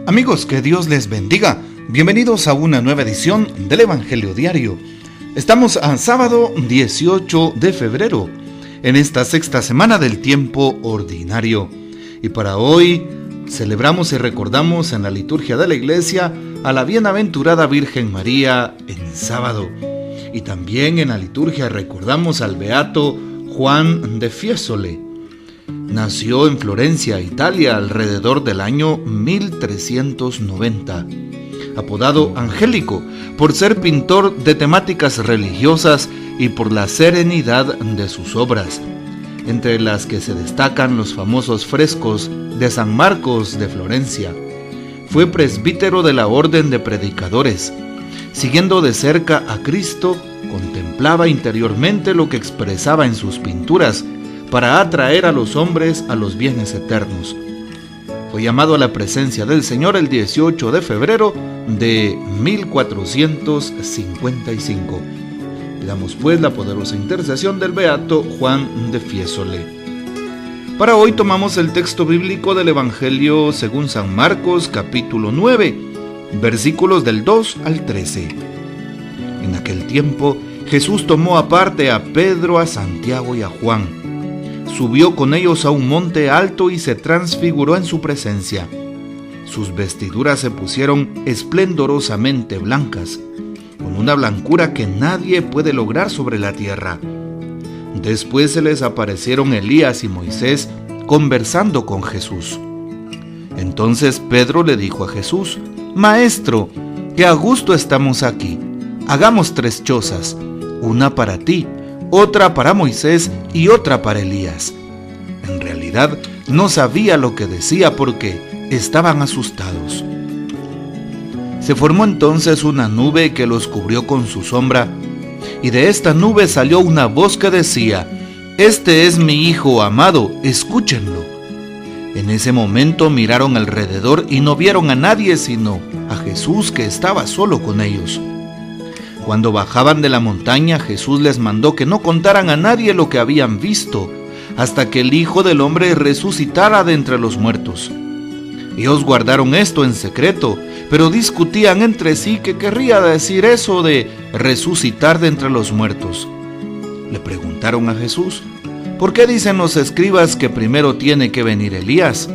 Amigos, que Dios les bendiga. Bienvenidos a una nueva edición del Evangelio Diario. Estamos a sábado 18 de febrero, en esta sexta semana del tiempo ordinario. Y para hoy celebramos y recordamos en la liturgia de la Iglesia a la bienaventurada Virgen María en sábado. Y también en la liturgia recordamos al beato Juan de Fiesole. Nació en Florencia, Italia, alrededor del año 1390. Apodado Angélico por ser pintor de temáticas religiosas y por la serenidad de sus obras, entre las que se destacan los famosos frescos de San Marcos de Florencia. Fue presbítero de la Orden de Predicadores. Siguiendo de cerca a Cristo, contemplaba interiormente lo que expresaba en sus pinturas para atraer a los hombres a los bienes eternos. Fue llamado a la presencia del Señor el 18 de febrero de 1455. Pidamos pues la poderosa intercesión del beato Juan de Fiesole. Para hoy tomamos el texto bíblico del Evangelio según San Marcos, capítulo 9, versículos del 2 al 13. En aquel tiempo, Jesús tomó aparte a Pedro, a Santiago y a Juan. Subió con ellos a un monte alto y se transfiguró en su presencia. Sus vestiduras se pusieron esplendorosamente blancas, con una blancura que nadie puede lograr sobre la tierra. Después se les aparecieron Elías y Moisés conversando con Jesús. Entonces Pedro le dijo a Jesús: Maestro, que a gusto estamos aquí. Hagamos 3 chozas, una para ti, otra para Moisés y otra para Elías. En realidad no sabía lo que decía porque estaban asustados. Se formó entonces una nube que los cubrió con su sombra, y de esta nube salió una voz que decía: Este es mi Hijo amado, escúchenlo. En ese momento miraron alrededor y no vieron a nadie sino a Jesús, que estaba solo con ellos. Cuando bajaban de la montaña, Jesús les mandó que no contaran a nadie lo que habían visto, hasta que el Hijo del Hombre resucitara de entre los muertos. Ellos guardaron esto en secreto, pero discutían entre sí qué querría decir eso de resucitar de entre los muertos. Le preguntaron a Jesús: ¿por qué dicen los escribas que primero tiene que venir Elías?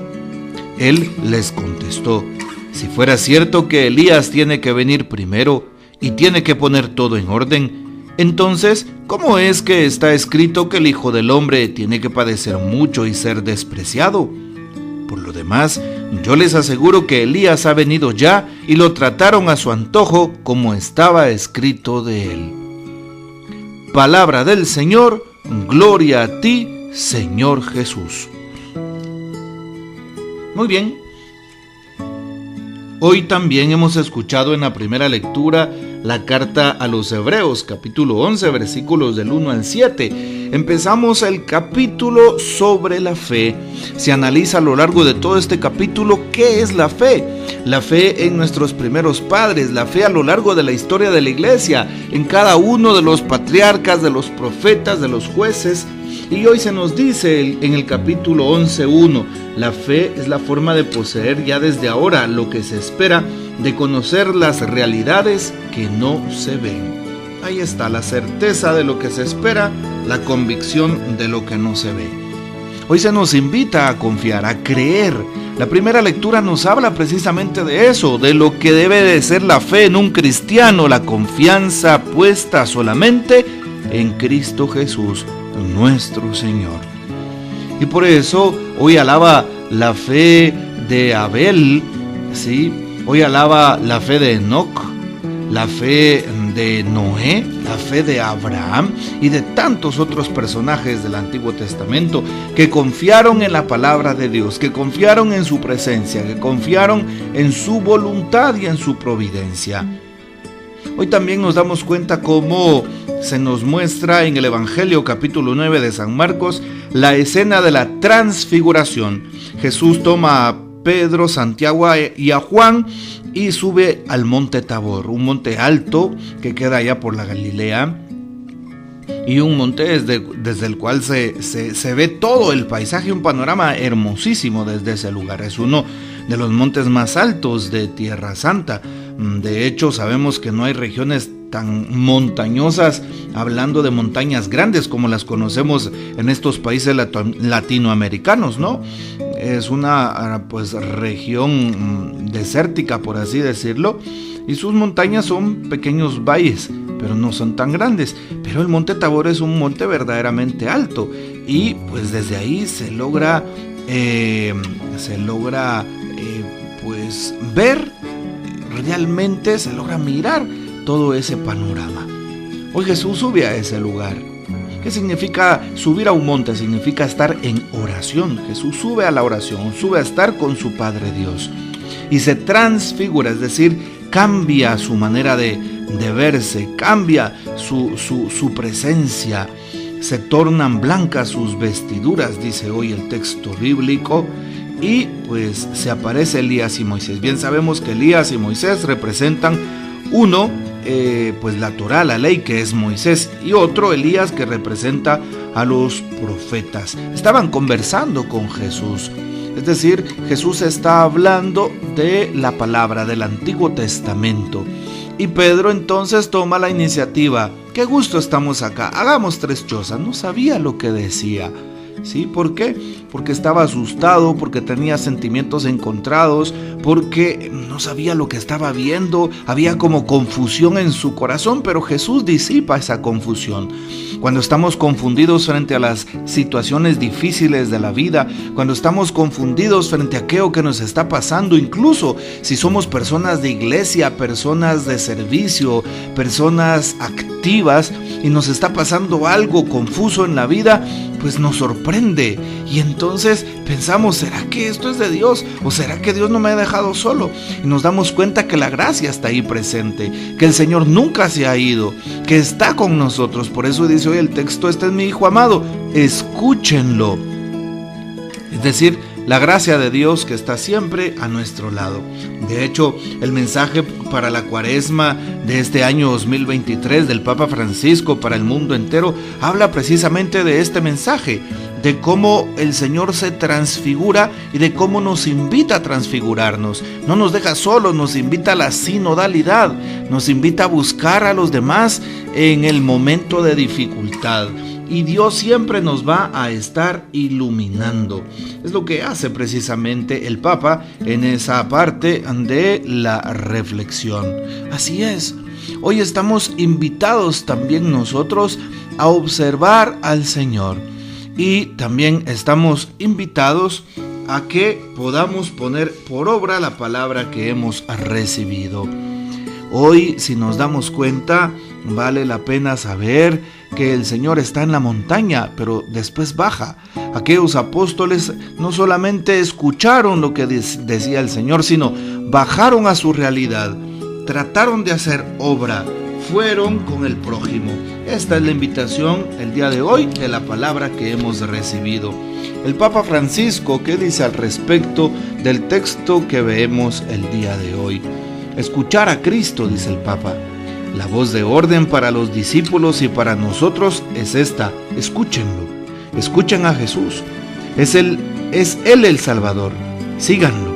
Él les contestó: si fuera cierto que Elías tiene que venir primero y tiene que poner todo en orden, entonces, ¿cómo es que está escrito que el Hijo del Hombre tiene que padecer mucho y ser despreciado? Por lo demás, yo les aseguro que Elías ha venido ya y lo trataron a su antojo como estaba escrito de él. Palabra del Señor, gloria a ti, Señor Jesús. Muy bien. Hoy también hemos escuchado en la primera lectura la carta a los Hebreos, capítulo 11, versículos del 1 al 7. Empezamos el capítulo sobre la fe. Se analiza a lo largo de todo este capítulo qué es la fe. La fe en nuestros primeros padres, la fe a lo largo de la historia de la Iglesia, en cada uno de los patriarcas, de los profetas, de los jueces. Y hoy se nos dice en el capítulo 11:1, la fe es la forma de poseer ya desde ahora lo que se espera, de conocer las realidades que no se ven. Ahí está la certeza de lo que se espera, la convicción de lo que no se ve. Hoy se nos invita a confiar, a creer. La primera lectura nos habla precisamente de eso, de lo que debe de ser la fe en un cristiano, la confianza puesta solamente en Cristo Jesús, nuestro Señor. Y por eso hoy alaba la fe de Abel, ¿sí? Hoy alaba la fe de Enoc, la fe de Noé, la fe de Abraham y de tantos otros personajes del Antiguo Testamento que confiaron en la palabra de Dios, que confiaron en su presencia, que confiaron en su voluntad y en su providencia. Hoy también nos damos cuenta cómo se nos muestra en el Evangelio capítulo 9 de San Marcos la escena de la transfiguración. Jesús toma a Pedro, Santiago y a Juan y sube al monte Tabor, un monte alto que queda allá por la Galilea. y un monte desde el cual se ve todo el paisaje, un panorama hermosísimo desde ese lugar. Es uno de los montes más altos de Tierra Santa. De hecho, sabemos que no hay regiones tan montañosas, hablando de montañas grandes como las conocemos en estos países latinoamericanos, ¿no? Es una pues región desértica, por así decirlo, y sus montañas son pequeños valles, pero no son tan grandes. Pero el Monte Tabor es un monte verdaderamente alto, y pues desde ahí se logra pues ver realmente, se logra mirar todo ese panorama. Hoy Jesús sube a ese lugar. ¿Qué significa subir a un monte? Significa estar en oración. Jesús sube a la oración, sube a estar con su Padre Dios y se transfigura, es decir, cambia su manera de verse, cambia su presencia, se tornan blancas sus vestiduras, dice hoy el texto bíblico, y pues se aparece Elías y Moisés. Bien sabemos que Elías y Moisés representan uno, pues la Torá, la ley, que es Moisés, y otro, Elías, que representa a los profetas. Estaban conversando con Jesús, es decir, Jesús está hablando de la palabra del Antiguo Testamento, y Pedro entonces toma la iniciativa. Qué gusto estamos acá, hagamos 3 chozas. No sabía lo que decía. ¿Sí? ¿Por qué? Porque estaba asustado, porque tenía sentimientos encontrados, porque no sabía lo que estaba viendo, había como confusión en su corazón, pero Jesús disipa esa confusión. Cuando estamos confundidos frente a las situaciones difíciles de la vida, cuando estamos confundidos frente a aquello que nos está pasando, incluso si somos personas de iglesia, personas de servicio, personas activas, y nos está pasando algo confuso en la vida, pues nos sorprende, y entonces pensamos, ¿será que esto es de Dios? ¿O será que Dios no me ha dejado solo? Y nos damos cuenta que la gracia está ahí presente, que el Señor nunca se ha ido, que está con nosotros. Por eso dice hoy el texto: este es mi Hijo amado, escúchenlo. Es decir, la gracia de Dios que está siempre a nuestro lado. De hecho, el mensaje para la Cuaresma de este año 2023 del Papa Francisco para el mundo entero habla precisamente de este mensaje, de cómo el Señor se transfigura y de cómo nos invita a transfigurarnos. No nos deja solos, nos invita a la sinodalidad, nos invita a buscar a los demás en el momento de dificultad. Y Dios siempre nos va a estar iluminando. Es lo que hace precisamente el Papa en esa parte de la reflexión. Así es. Hoy estamos invitados también nosotros a observar al Señor. Y también estamos invitados a que podamos poner por obra la palabra que hemos recibido. Hoy, si nos damos cuenta, vale la pena saber que el Señor está en la montaña, pero después baja. Aquellos apóstoles no solamente escucharon lo que decía el Señor, sino bajaron a su realidad, trataron de hacer obra, fueron con el prójimo. Esta es la invitación el día de hoy de la palabra que hemos recibido. El Papa Francisco, ¿qué dice al respecto del texto que vemos el día de hoy? Escuchar a Cristo, dice el Papa. La voz de orden para los discípulos y para nosotros es esta: escúchenlo, escuchen a Jesús. Es Él el Salvador, síganlo.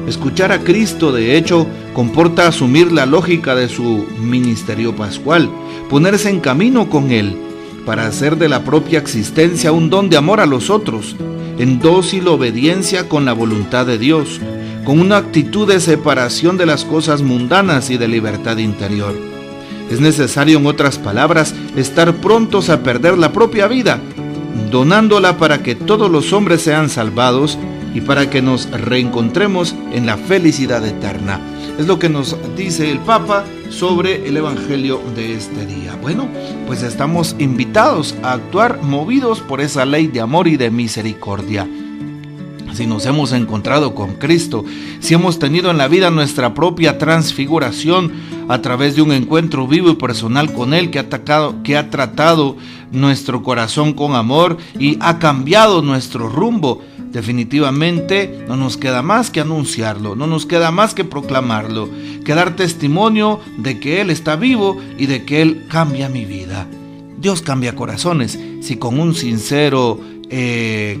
Escuchar a Cristo, de hecho, comporta asumir la lógica de su ministerio pascual, ponerse en camino con Él, para hacer de la propia existencia un don de amor a los otros, en dócil obediencia con la voluntad de Dios, con una actitud de separación de las cosas mundanas y de libertad interior. Es necesario, en otras palabras, estar prontos a perder la propia vida, donándola para que todos los hombres sean salvados y para que nos reencontremos en la felicidad eterna. Es lo que nos dice el Papa sobre el Evangelio de este día. Bueno, pues estamos invitados a actuar movidos por esa ley de amor y de misericordia. Si nos hemos encontrado con Cristo, si hemos tenido en la vida nuestra propia transfiguración a través de un encuentro vivo y personal con Él que ha tratado nuestro corazón con amor y ha cambiado nuestro rumbo, definitivamente no nos queda más que anunciarlo, no nos queda más que proclamarlo, que dar testimonio de que Él está vivo y de que Él cambia mi vida. Dios cambia corazones si con un sincero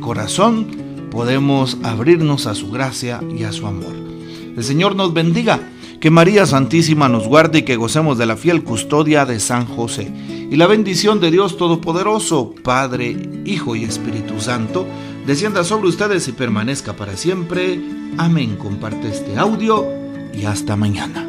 corazón podemos abrirnos a su gracia y a su amor. El Señor nos bendiga, que María Santísima nos guarde y que gocemos de la fiel custodia de San José. Y la bendición de Dios Todopoderoso, Padre, Hijo y Espíritu Santo, descienda sobre ustedes y permanezca para siempre. Amén. Comparte este audio y hasta mañana.